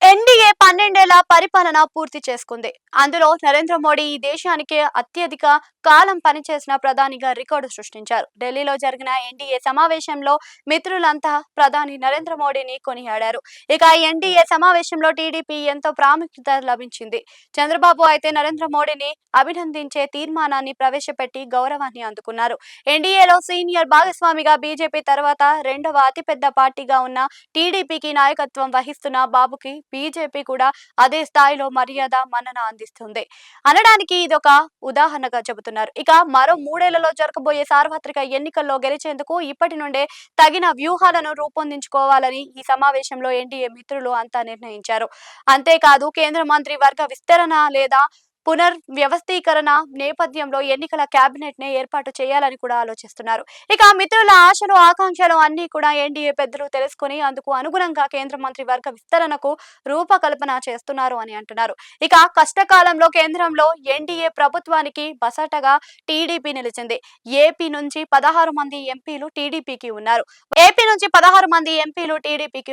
NDA 12 ఏళ్ల పరిపాలన పూర్తి చేసుకుంది. అందులో నరేంద్ర మోడీ ఈ దేశానికి అత్యధిక కాలం పనిచేసిన ప్రధానిగా రికార్డు సృష్టించారు. ఢిల్లీలో జరిగిన ఎన్డీఏ సమావేశంలో మిత్రులంతా ప్రధాని నరేంద్ర మోడీని కొనియాడారు. ఇక ఎన్డీఏ సమావేశంలో టీడీపీ ఎంతో ప్రాముఖ్యత లభించింది. చంద్రబాబు అయితే నరేంద్ర మోడీని అభినందించే తీర్మానాన్ని ప్రవేశపెట్టి గౌరవాన్ని అందుకున్నారు. ఎన్డీఏలో సీనియర్ భాగస్వామిగా బీజేపీ తర్వాత రెండవ అతిపెద్ద పార్టీగా ఉన్న టీడీపీకి నాయకత్వం వహిస్తున్న బాబుకి బీజేపీ కూడా అదే స్థాయిలో మర్యాద మన్నన అందిస్తుంది అనడానికి ఇదొక ఉదాహరణగా చెబుతున్నారు. ఇక మరో 3 ఏళ్లలో జరగబోయే సార్వత్రిక ఎన్నికల్లో గెలిచేందుకు ఇప్పటి నుండే తగిన వ్యూహాలను రూపొందించుకోవాలని ఈ సమావేశంలో ఎన్డీఏ మిత్రులు అంతా నిర్ణయించారు. అంతేకాదు కేంద్ర మంత్రి వర్గ విస్తరణ లేదా పునర్వ్యవస్థీకరణ నేపథ్యంలో ఎన్నికల కేబినెట్ ని ఏర్పాటు చేయాలని కూడా ఆలోచిస్తున్నారు. ఇక మిత్రుల ఆశలు ఆకాంక్షలు అన్ని కూడా ఎన్డీఏ పెద్దలు తెలుసుకుని అందుకు అనుగుణంగా కేంద్ర మంత్రి వర్గ విస్తరణకు రూపకల్పన చేస్తున్నారు అని అంటున్నారు. ఇక కష్టకాలంలో కేంద్రంలో ఎన్డీఏ ప్రభుత్వానికి బసటగా టీడీపీ నిలిచింది. ఏపీ నుంచి 16 మంది ఎంపీలు టీడీపీకి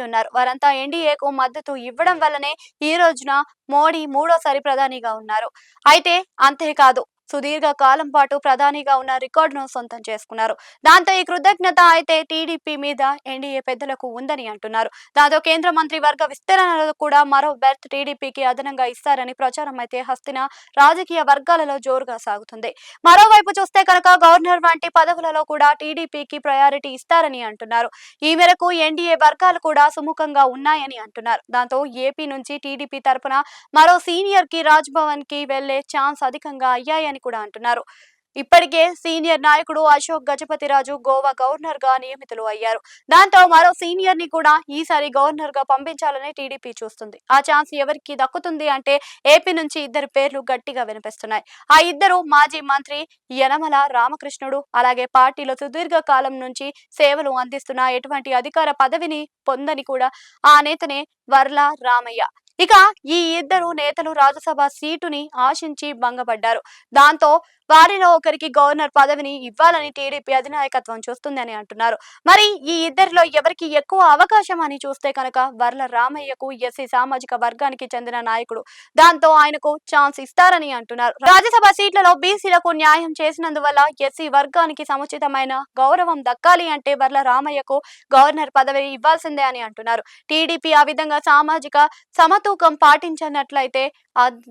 ఉన్నారు. వారంతా ఎన్డీఏకు మద్దతు ఇవ్వడం వల్లనే ఈ రోజున మోడీ మూడోసారి ప్రధానిగా ఉన్నారు. అయితే అంతేకాదు సుదీర్ఘ కాలం పాటు ప్రధానిగా ఉన్న రికార్డును సొంతం చేసుకున్నారు. దాంతో ఈ కృతజ్ఞత అయితే టీడీపీ మీద ఎన్డీఏ పెద్దలకు ఉందని అంటున్నారు. దాంతో కేంద్ర మంత్రి వర్గ విస్తరణలో కూడా మరో బెర్త్ టీడీపీకి అదనంగా ఇస్తారని ప్రచారం అయితే హస్తిన రాజకీయ వర్గాలలో జోరుగా సాగుతుంది. మరోవైపు చూస్తే కనుక గవర్నర్ వంటి పదవులలో కూడా టీడీపీకి ప్రయారిటీ ఇస్తారని అంటున్నారు. ఈ మేరకు ఎన్డీఏ వర్గాలు కూడా సుముఖంగా ఉన్నాయని అంటున్నారు. దాంతో ఏపీ నుంచి టీడీపీ తరపున మరో సీనియర్ కి రాజ్ భవన్ కి వెళ్లే ఛాన్స్ అధికంగా అయ్యాయని కూడా అంటున్నారు. ఇప్పటికే సీనియర్ నాయకుడు అశోక్ గజపతిరాజు గోవా గవర్నర్ గా నియమితులు అయ్యారు. దాంతో మరో సీనియర్ ని కూడా ఈసారి గవర్నర్ గా పంపించాలని టీడీపీ చూస్తుంది. ఆ ఛాన్స్ ఎవరికి దక్కుతుంది అంటే ఏపీ నుంచి ఇద్దరు పేర్లు గట్టిగా వినిపిస్తున్నాయి. ఆ ఇద్దరు మాజీ మంత్రి యనమల రామకృష్ణుడు, అలాగే పార్టీలో సుదీర్ఘ కాలం నుంచి సేవలు అందిస్తున్న ఎటువంటి అధికార పదవిని పొందని కూడా ఆ నేతనే వర్ల రామయ్య. ఇక ఈ ఇద్దరు నేతలు రాజ్యసభ సీటుని ఆశించి భంగపడ్డారు. దాంతో వారిలో ఒకరికి గవర్నర్ పదవిని ఇవ్వాలని టీడీపీ అధినాయకత్వం చూస్తుందని అంటున్నారు. మరి ఈ ఇద్దరిలో ఎవరికి ఎక్కువ అవకాశం అని చూస్తే కనుక వర్ల రామయ్యకు ఎస్సీ సామాజిక వర్గానికి చెందిన నాయకుడు. దాంతో ఆయనకు ఛాన్స్ ఇస్తారని అంటున్నారు. రాజ్యసభ సీట్లలో బీసీలకు న్యాయం చేసినందువల్ల ఎస్సీ వర్గానికి సముచితమైన గౌరవం దక్కాలి అంటే వర్ల రామయ్యకు గవర్నర్ పదవి ఇవ్వాల్సిందే అని అంటున్నారు. టీడీపీ ఆ విధంగా సామాజిక సమతూకం పాటించినట్లయితే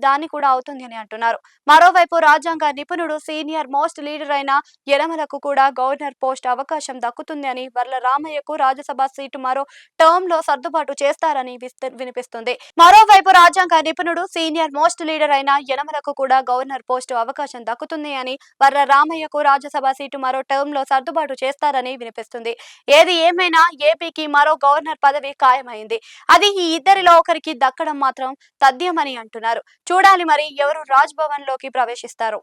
దాన్ని కూడా అవుతుంది అని అంటున్నారు. మరోవైపు రాజ్యాంగ నిపుణుడు సీనియర్ మోస్ట్ లీడర్ అయిన యనమలకు కూడా గవర్నర్ పోస్ట్ అవకాశం దక్కుతుంది అని వర్ల రామయ్యకు రాజ్యసభ సీటు మరో టర్మ్ లో సర్దుబాటు చేస్తారని వినిపిస్తుంది. మరోవైపు రాజ్యాంగ నిపుణుడు సీనియర్ మోస్ట్ లీడర్ అయిన యనమలకు కూడా గవర్నర్ పోస్టు అవకాశం దక్కుతుంది అని వర్ల రామయ్యకు రాజ్యసభ సీటు మరో టర్మ్ లో సర్దుబాటు చేస్తారని వినిపిస్తుంది. ఏది ఏమైనా ఏపీకి మరో గవర్నర్ పదవి ఖాయమైంది. అది ఈ ఇద్దరిలో ఒకరికి దక్కడం మాత్రం తథ్యమని అంటున్నారు. చూడాలి మరి ఎవరు రాజ్ భవన్ లోకి ప్రవేశిస్తారు.